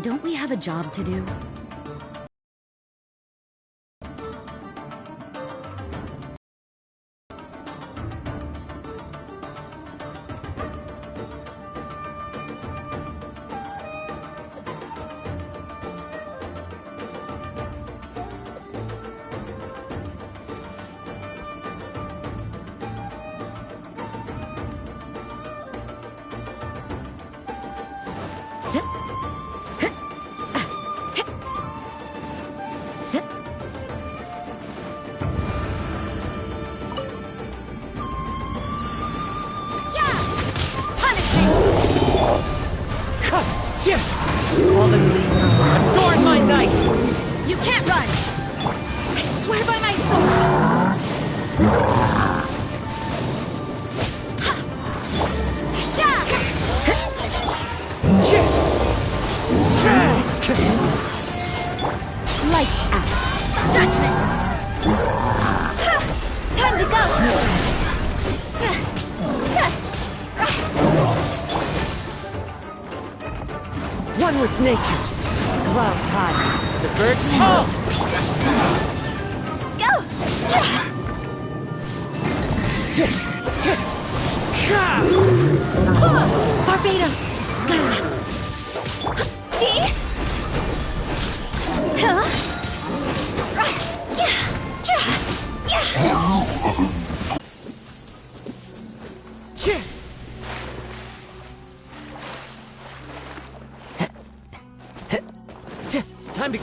Don't we have a job to do? Fallen leaves, adorn my night! You can't run! I swear by my soul! Lights out! Judgment! Time to go! One with nature. Clouds high. The birds call. Go! Barbados! Gas! See? Huh? Time to...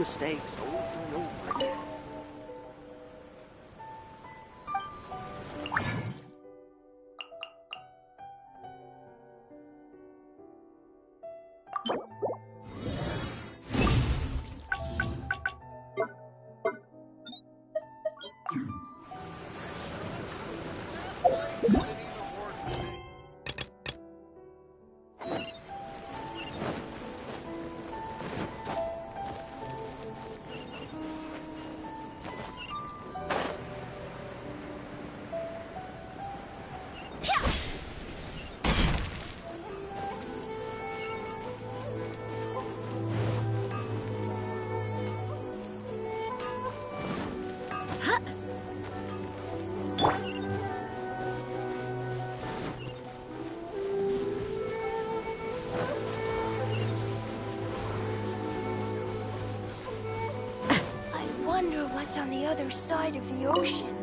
mistakes over and over again. I wonder what's on the other side of the ocean.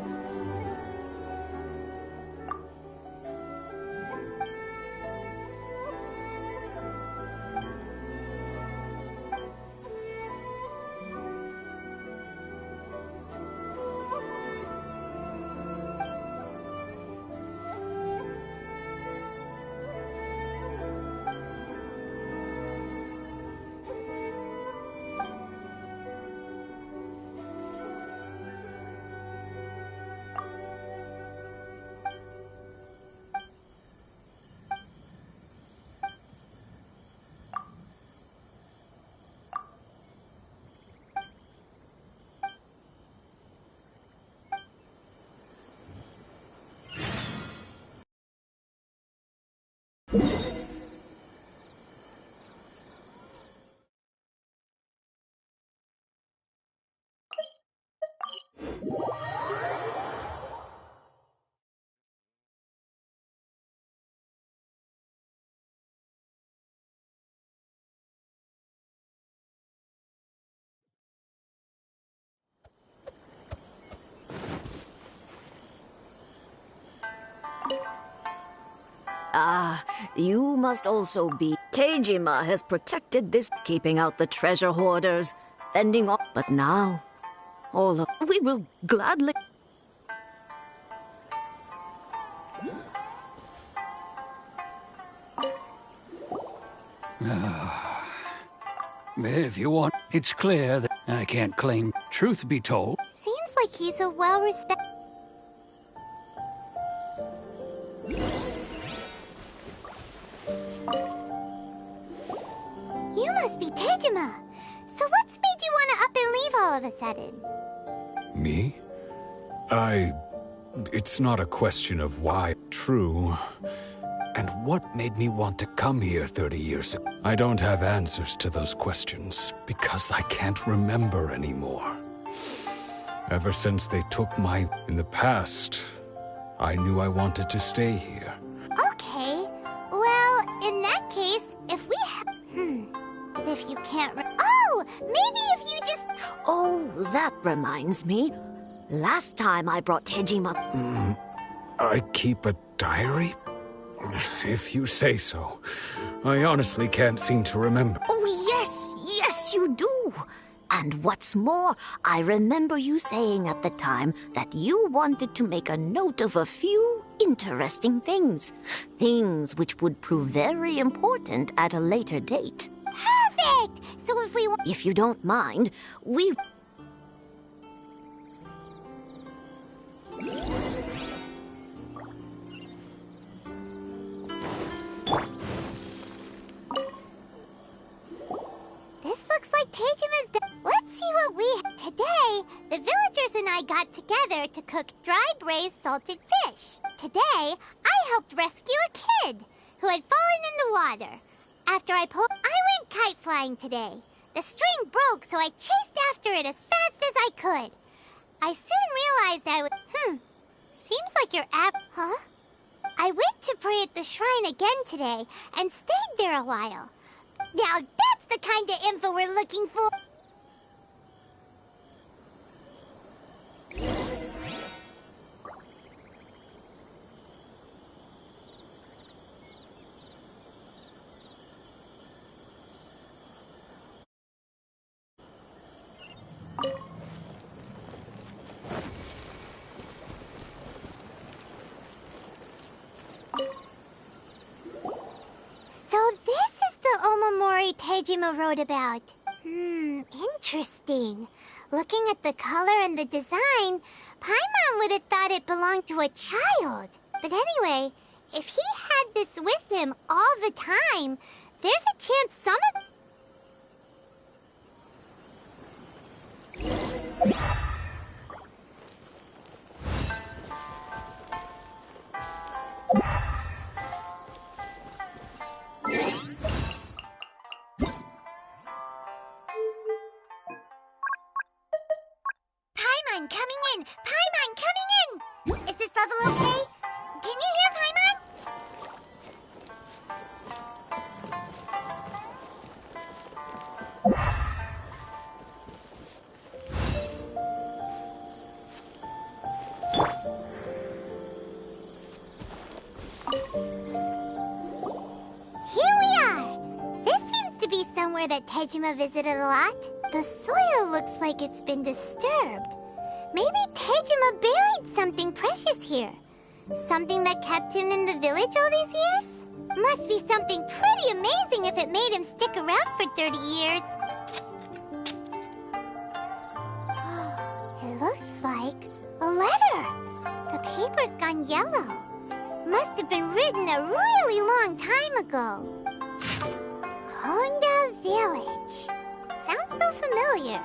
Ah, you must also be. Tejima has protected this, keeping out the treasure hoarders, fending off. But now, all of we will gladly. If you want, it's clear that I can't claim. Truth be told, Seems like he's a well-respected... You must be Tejima. So what's made you want to up and leave all of a sudden? Me? It's not a question of why. True. And what made me want to come here 30 years ago? I don't have answers to those questions because I can't remember anymore. Ever since they took my... In the past, I knew I wanted to stay here. Okay. Well, in that case, if we as if you can't Oh! Maybe if you just... Oh, that reminds me. Last time I brought Tejima. I keep a diary? If you say so. I honestly can't seem to remember. Oh, yes, you do. And what's more, I remember you saying at the time that you wanted to make a note of a few interesting things. Things which would prove very important at a later date. Perfect! So if we want... If you don't mind, we... This looks like Tejima's... Let's see what we... Today, the villagers and I got together to cook dry braised salted fish. Today, I helped rescue a kid who had fallen in the water. After I went kite flying today. The string broke, so I chased after it as fast as I could. I soon realized I would... Seems like your Huh? I went to pray at the shrine again today and stayed there a while. Now that's the kind of info we're looking for. Tejima wrote about. Interesting. Looking at the color and the design, Paimon would have thought it belonged to a child. But anyway, if he had this with him all the time, there's a chance some of... Paimon coming in! Paimon coming in! Is this level okay? Can you hear Paimon? Here we are! This seems to be somewhere that Tejima visited a lot. The soil looks like it's been disturbed. Maybe Tejima buried something precious here. Something that kept him in the village all these years? Must be something pretty amazing if it made him stick around for 30 years. It looks like a letter. The paper's gone yellow. Must have been written a really long time ago. Konda Village. Sounds so familiar.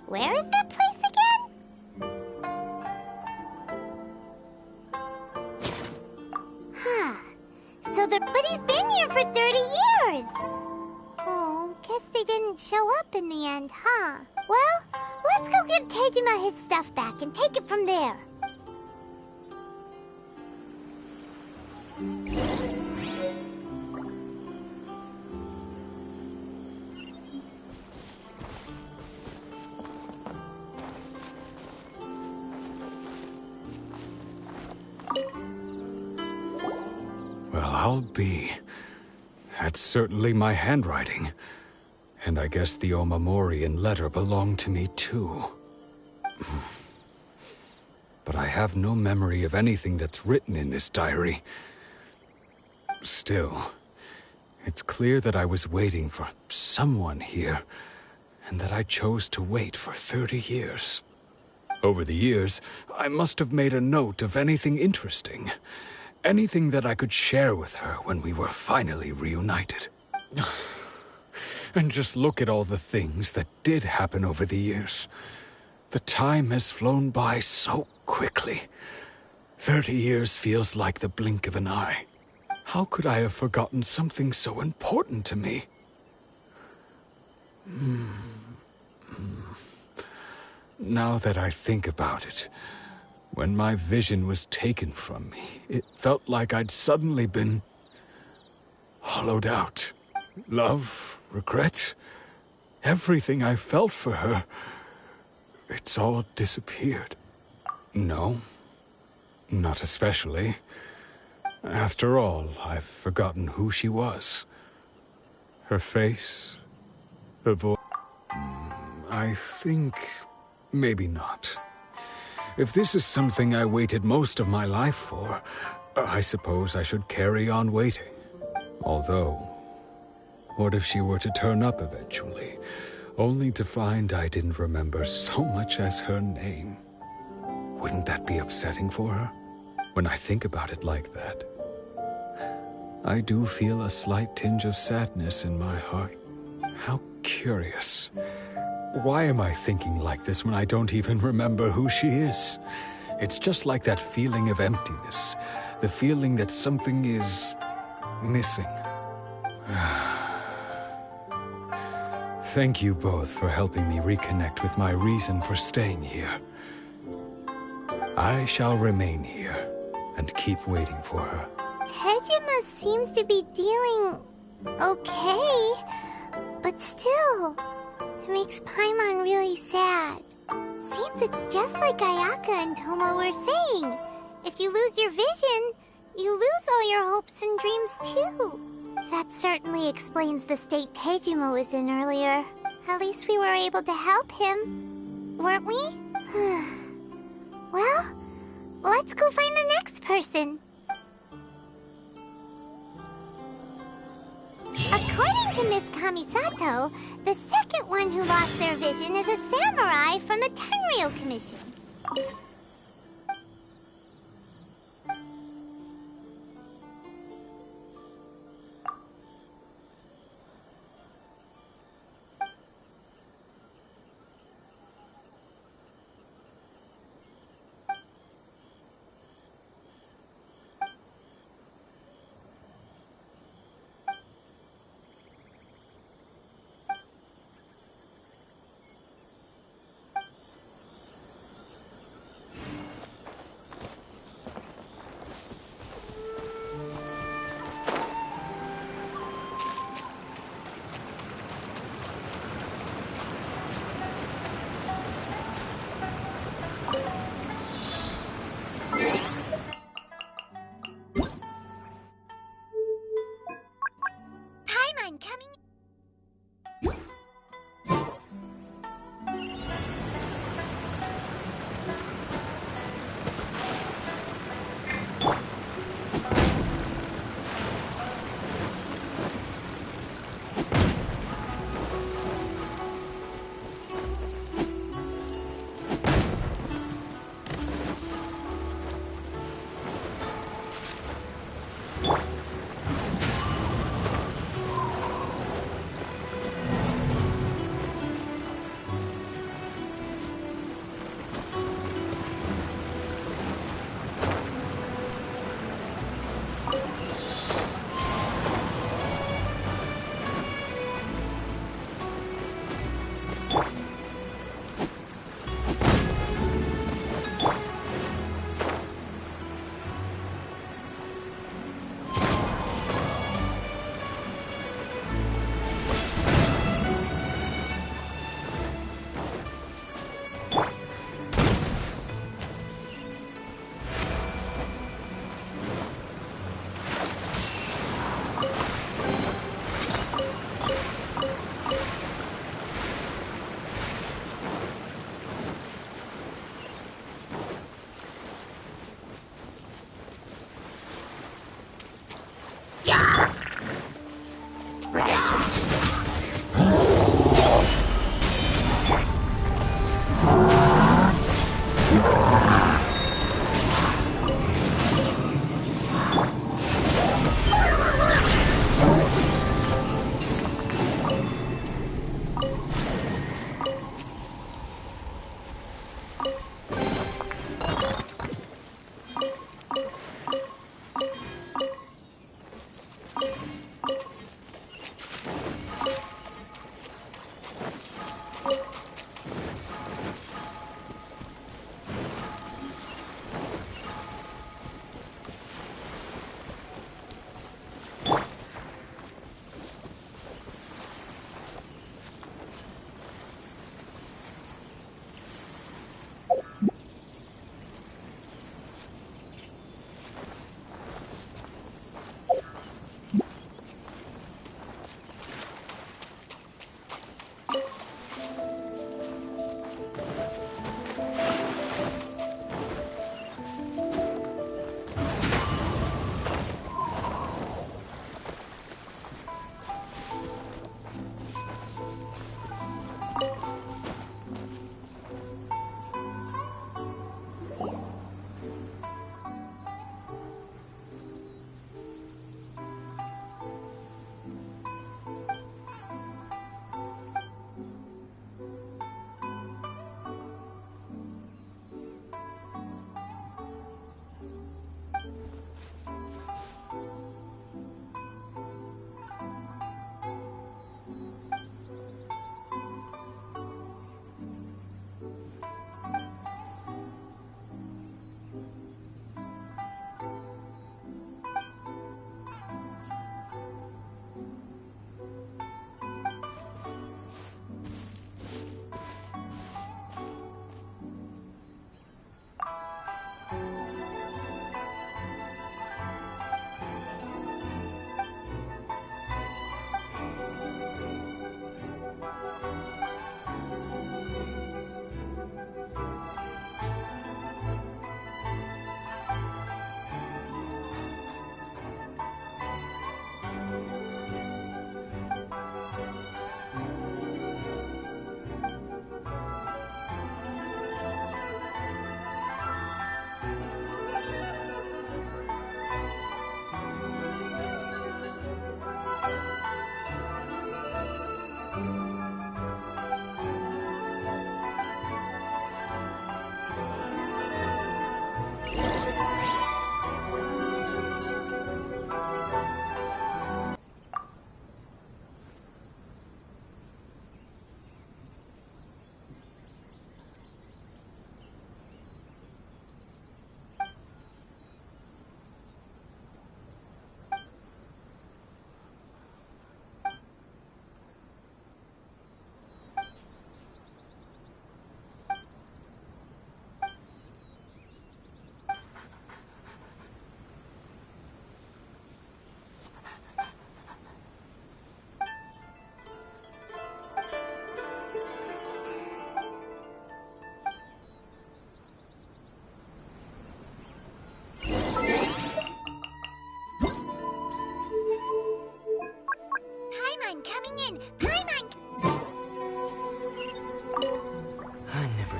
Where is that place again? But he's been here for 30 years! Oh, guess they didn't show up in the end, huh? Well, let's go give Tejima his stuff back and take it from there. Well, I'll be. That's certainly my handwriting. And I guess the Omamorian letter belonged to me too. But I have no memory of anything that's written in this diary. Still, it's clear that I was waiting for someone here, and that I chose to wait for 30 years. Over the years, I must have made a note of anything interesting. Anything that I could share with her when we were finally reunited. And just look at all the things that did happen over the years. The time has flown by so quickly. 30 years feels like the blink of an eye. How could I have forgotten something so important to me? Now that I think about it, when my vision was taken from me, it felt like I'd suddenly been hollowed out. Love, regret, everything I felt for her, it's all disappeared. No, not especially. After all, I've forgotten who she was. Her face, her voice. I think maybe not. If this is something I waited most of my life for, I suppose I should carry on waiting. Although, what if she were to turn up eventually, only to find I didn't remember so much as her name? Wouldn't that be upsetting for her? When I think about it like that, I do feel a slight tinge of sadness in my heart. How curious. Why am I thinking like this when I don't even remember who she is? It's just like that feeling of emptiness, the feeling that something is missing. Thank you both for helping me reconnect with my reason for staying here. I shall remain here and keep waiting for her. Tejima seems to be dealing okay, but still, it makes Paimon really sad. Seems it's just like Ayaka and Tomo were saying. If you lose your vision, you lose all your hopes and dreams too. That certainly explains the state Tejima was in earlier. At least we were able to help him, weren't we? Well, let's go find the next person. According to Miss Kamisato, the second one who lost their vision is a samurai from the Tenryou Commission.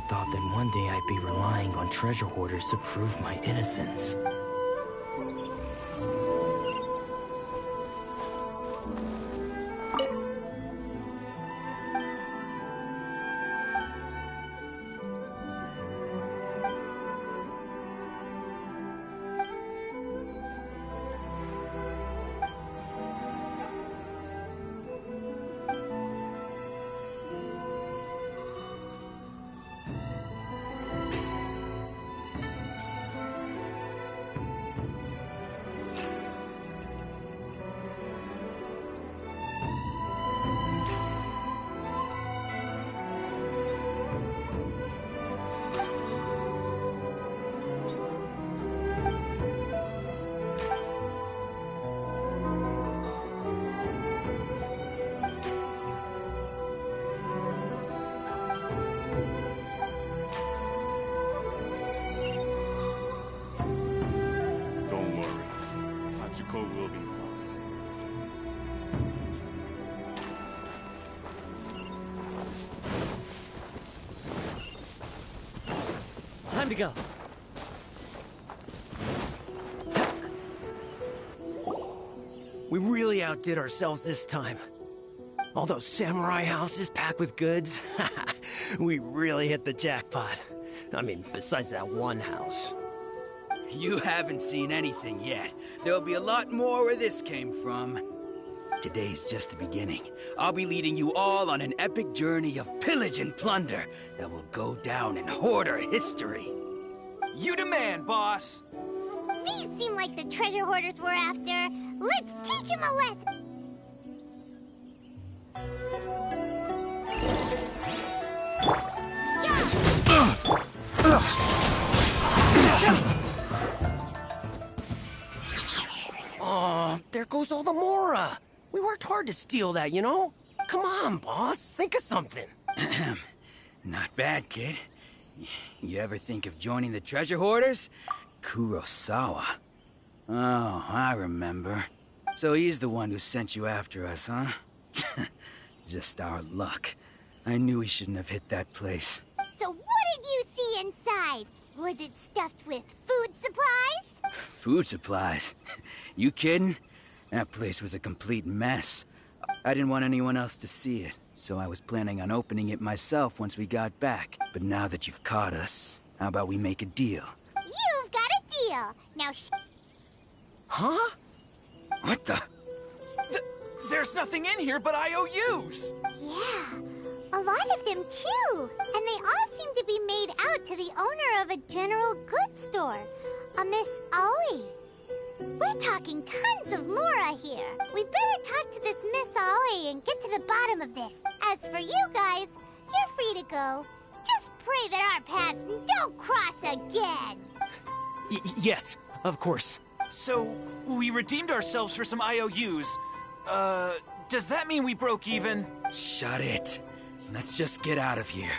thought that one day I'd be relying on treasure hoarders to prove my innocence. Don't worry. Hachiko will be fine. Time to go. We really outdid ourselves this time. All those samurai houses packed with goods. We really hit the jackpot. I mean, besides that one house. You haven't seen anything yet. There'll be a lot more where this came from. Today's just the beginning. I'll be leading you all on an epic journey of pillage and plunder that will go down in hoarder history. You demand, boss! These seem like the treasure hoarders we're after. Let's teach them a lesson. Oh, there goes all the Mora. We worked hard to steal that, you know? Come on, boss. Think of something. Not bad, kid. You ever think of joining the treasure hoarders? Kurosawa. Oh, I remember. So he's the one who sent you after us, huh? Just our luck. I knew he shouldn't have hit that place. So what did you see inside? Was it stuffed with food supplies? Food supplies? You kidding? That place was a complete mess. I didn't want anyone else to see it, so I was planning on opening it myself once we got back. But now that you've caught us, how about we make a deal? You've got a deal. Now Huh? What the? There's nothing in here but IOUs! Yeah, a lot of them too. And they all seem to be made out to the owner of a general goods store, a Miss Aoi. We're talking tons of Mora here. We better talk to this Miss Aoi and get to the bottom of this. As for you guys, you're free to go. Just pray that our paths don't cross again. Yes, of course. So, we redeemed ourselves for some IOUs. Does that mean we broke even? Shut it. Let's just get out of here.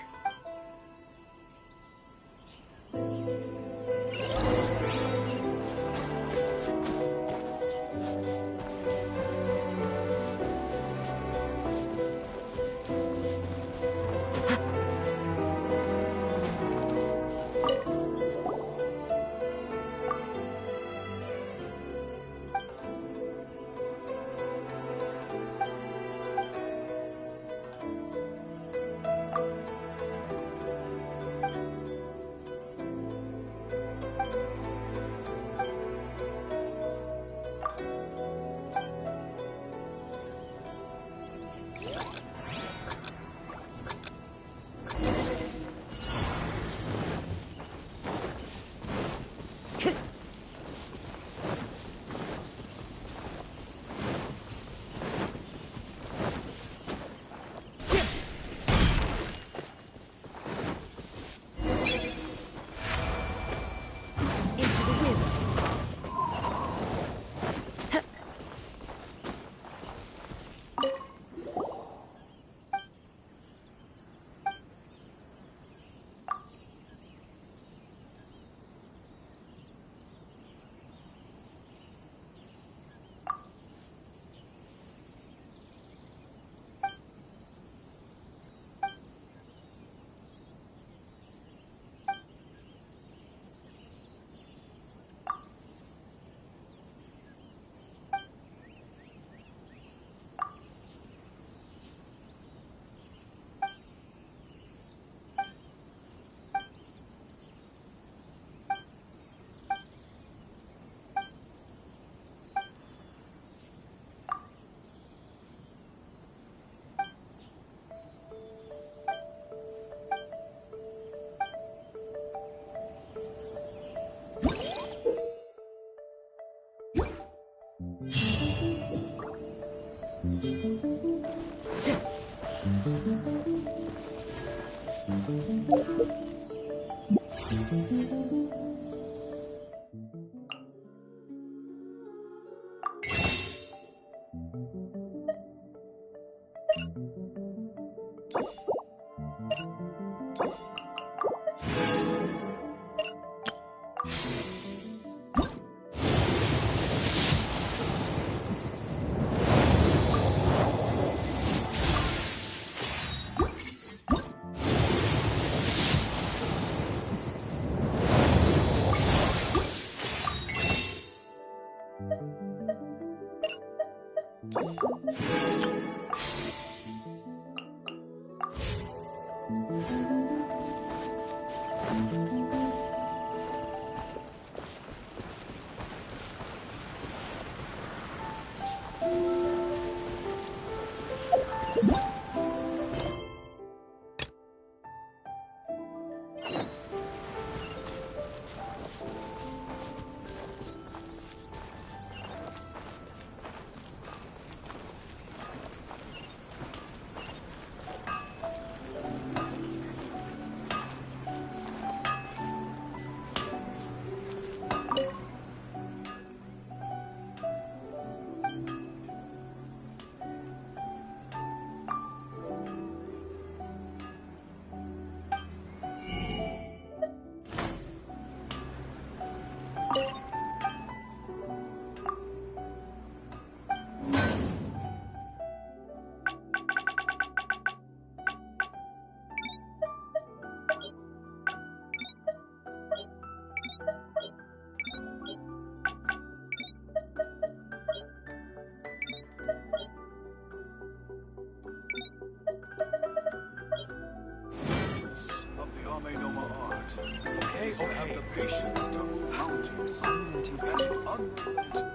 Of the Amenoma art. Okay, have the patience to move mountains. Unrelenting passion. Unrelenting.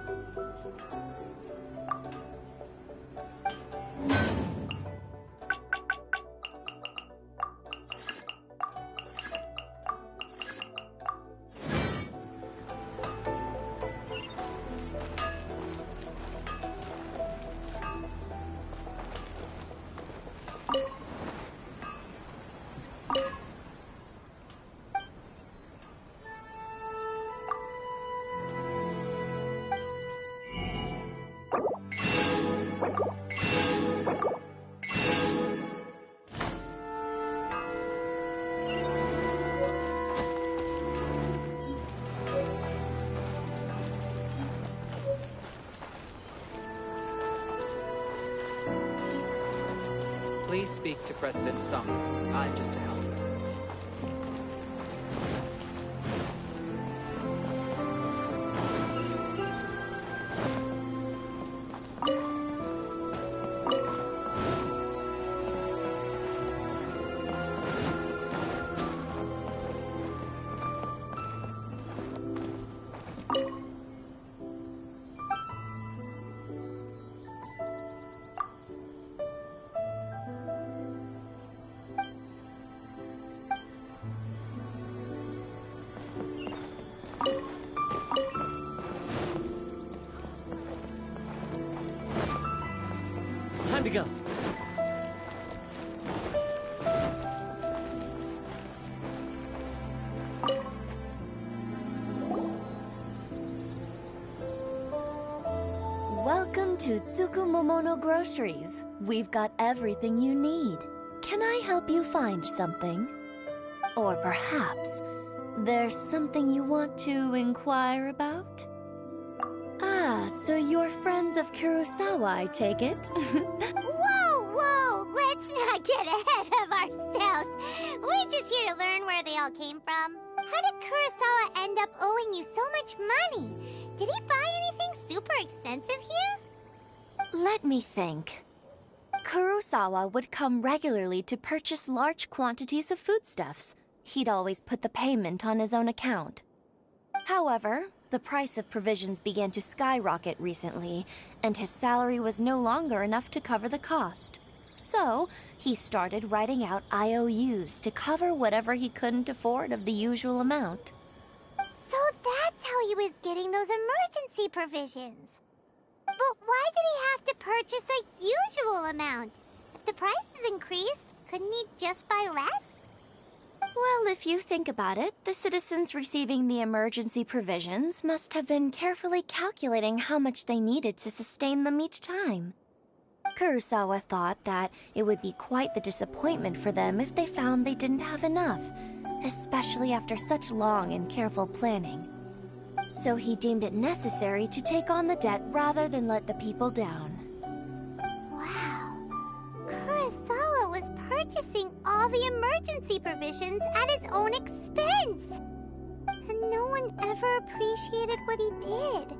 Please speak to President Sung. I'm just a helper. Time to go. Welcome to Tsukumomono Groceries. We've got everything you need. Can I help you find something? Or perhaps there's something you want to inquire about? Ah, so you're friends of Kurosawa, I take it? Whoa, whoa! Let's not get ahead of ourselves. We're just here to learn where they all came from. How did Kurosawa end up owing you so much money? Did he buy anything super expensive here? Let me think. Kurosawa would come regularly to purchase large quantities of foodstuffs. He'd always put the payment on his own account. However, the price of provisions began to skyrocket recently, and his salary was no longer enough to cover the cost. So, he started writing out IOUs to cover whatever he couldn't afford of the usual amount. So that's how he was getting those emergency provisions. But why did he have to purchase a usual amount? If the prices increased, couldn't he just buy less? If you think about it, the citizens receiving the emergency provisions must have been carefully calculating how much they needed to sustain them each time. Kurosawa thought that it would be quite the disappointment for them if they found they didn't have enough, especially after such long and careful planning. So he deemed it necessary to take on the debt rather than let the people down. Wow. Kurosawa was purchasing all the emergency provisions at his own expense. And no one ever appreciated what he did.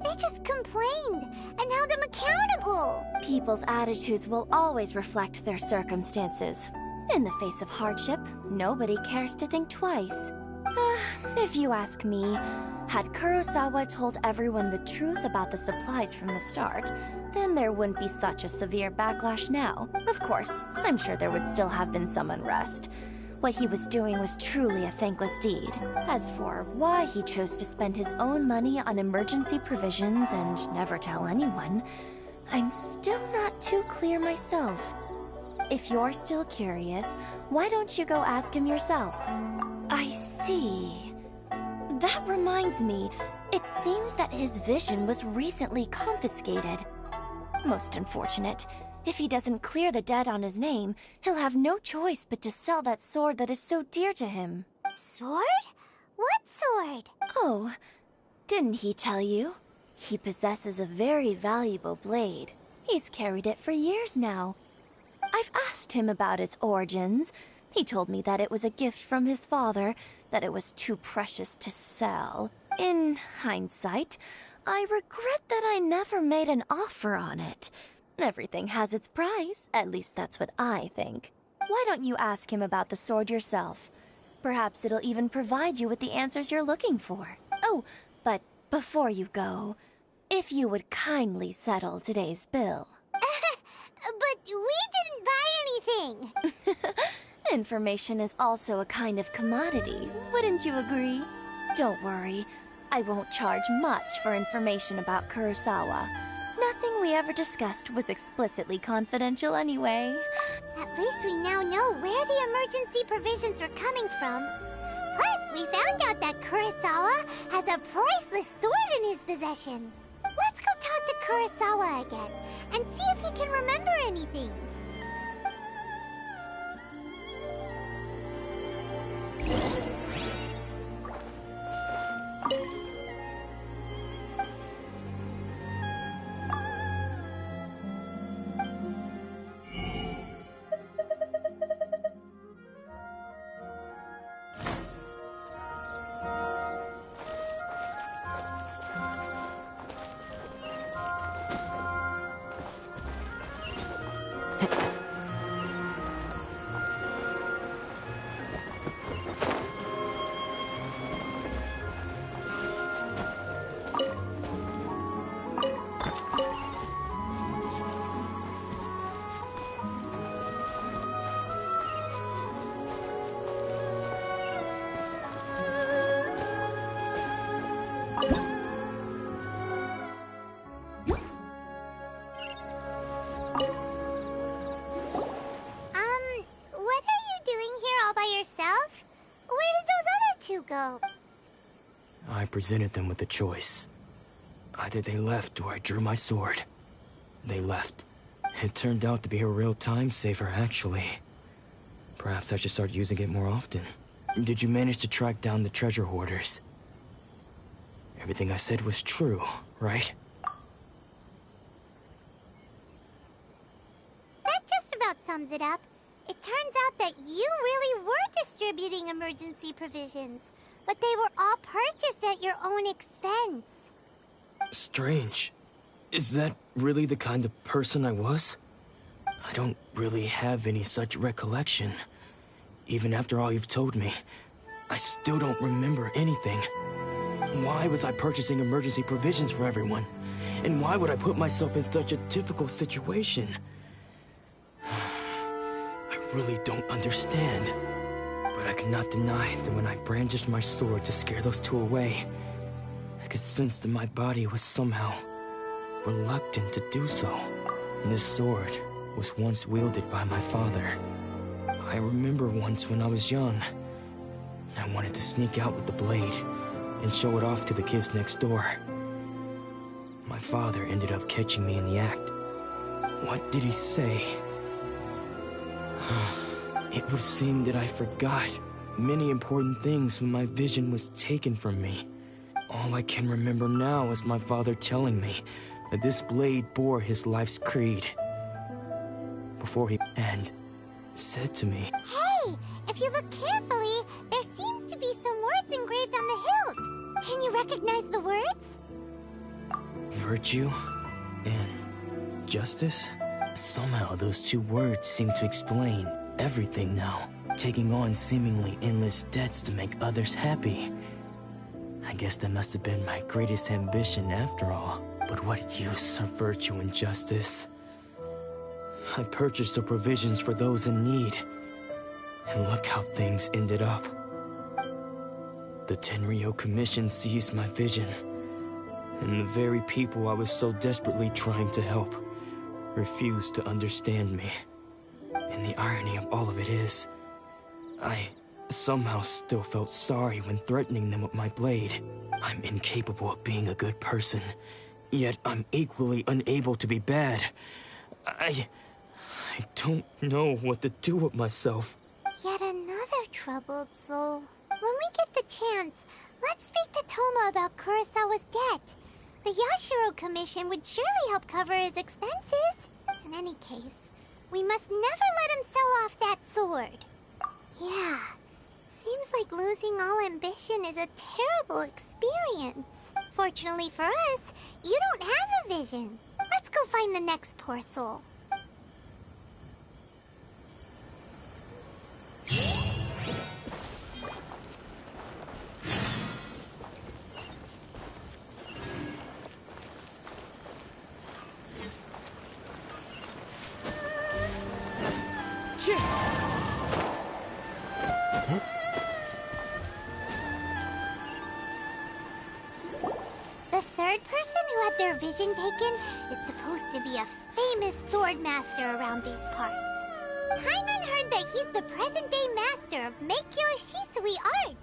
They just complained and held him accountable. People's attitudes will always reflect their circumstances. In the face of hardship, nobody cares to think twice. If you ask me, had Kurosawa told everyone the truth about the supplies from the start, then there wouldn't be such a severe backlash now. Of course, I'm sure there would still have been some unrest. What he was doing was truly a thankless deed. As for why he chose to spend his own money on emergency provisions and never tell anyone, I'm still not too clear myself. If you're still curious, why don't you go ask him yourself? I see. That reminds me, it seems that his vision was recently confiscated. Most unfortunate. If he doesn't clear the debt on his name, he'll have no choice but to sell that sword that is so dear to him. Sword? What sword? Oh, didn't he tell you? He possesses a very valuable blade. He's carried it for years now. I've asked him about its origins. He told me that it was a gift from his father, that it was too precious to sell. In hindsight, I regret that I never made an offer on it. Everything has its price, at least that's what I think. Why don't you ask him about the sword yourself? Perhaps it'll even provide you with the answers you're looking for. Oh, but before you go, if you would kindly settle today's bill. But we didn't buy anything! Information is also a kind of commodity, wouldn't you agree? Don't worry, I won't charge much for information about Kurosawa. Nothing we ever discussed was explicitly confidential anyway. At least we now know where the emergency provisions are coming from. Plus, we found out that Kurosawa has a priceless sword in his possession. Let's go talk to Kurosawa again and see if he can remember anything. I presented them with a choice. Either they left or I drew my sword. They left. It turned out to be a real time saver, actually. Perhaps I should start using it more often. Did you manage to track down the treasure hoarders? Everything I said was true, right? That just about sums it up. It turns out that you really were distributing emergency provisions, but they were all purchased at your own expense. Strange. Is that really the kind of person I was? I don't really have any such recollection. Even after all you've told me, I still don't remember anything. Why was I purchasing emergency provisions for everyone? And why would I put myself in such a difficult situation? I really don't understand. But I cannot deny that when I brandished my sword to scare those two away, I could sense that my body was somehow reluctant to do so. And this sword was once wielded by my father. I remember once when I was young, I wanted to sneak out with the blade and show it off to the kids next door. My father ended up catching me in the act. What did he say? It would seem that I forgot many important things when my vision was taken from me. All I can remember now is my father telling me that this blade bore his life's creed. Before he said to me, Hey, if you look carefully, there seems to be some words engraved on the hilt. Can you recognize the words? Virtue and justice? Somehow those two words seem to explain everything now. Taking on seemingly endless debts to make others happy. I guess that must have been my greatest ambition after all. But what use are virtue and justice? I purchased the provisions for those in need. And look how things ended up. The Tenryo Commission seized my vision. And the very people I was so desperately trying to help refused to understand me. And the irony of all of it is, I somehow still felt sorry when threatening them with my blade. I'm incapable of being a good person, yet I'm equally unable to be bad. I don't know what to do with myself. Yet another troubled soul. When we get the chance, let's speak to Toma about Kurosawa's debt. The Yashiro Commission would surely help cover his expenses. In any case, we must never let him sell off that sword. Yeah, seems like losing all ambition is a terrible experience. Fortunately for us, you don't have a vision. Let's go find the next poor soul. The third person who had their vision taken is supposed to be a famous sword master around these parts. Paimon heard that he's the present-day master of Meikyo Shisui art.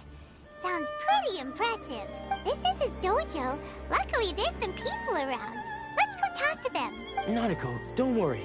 Sounds pretty impressive. This is his dojo. Luckily, there's some people around. Let's go talk to them. Nanako, don't worry.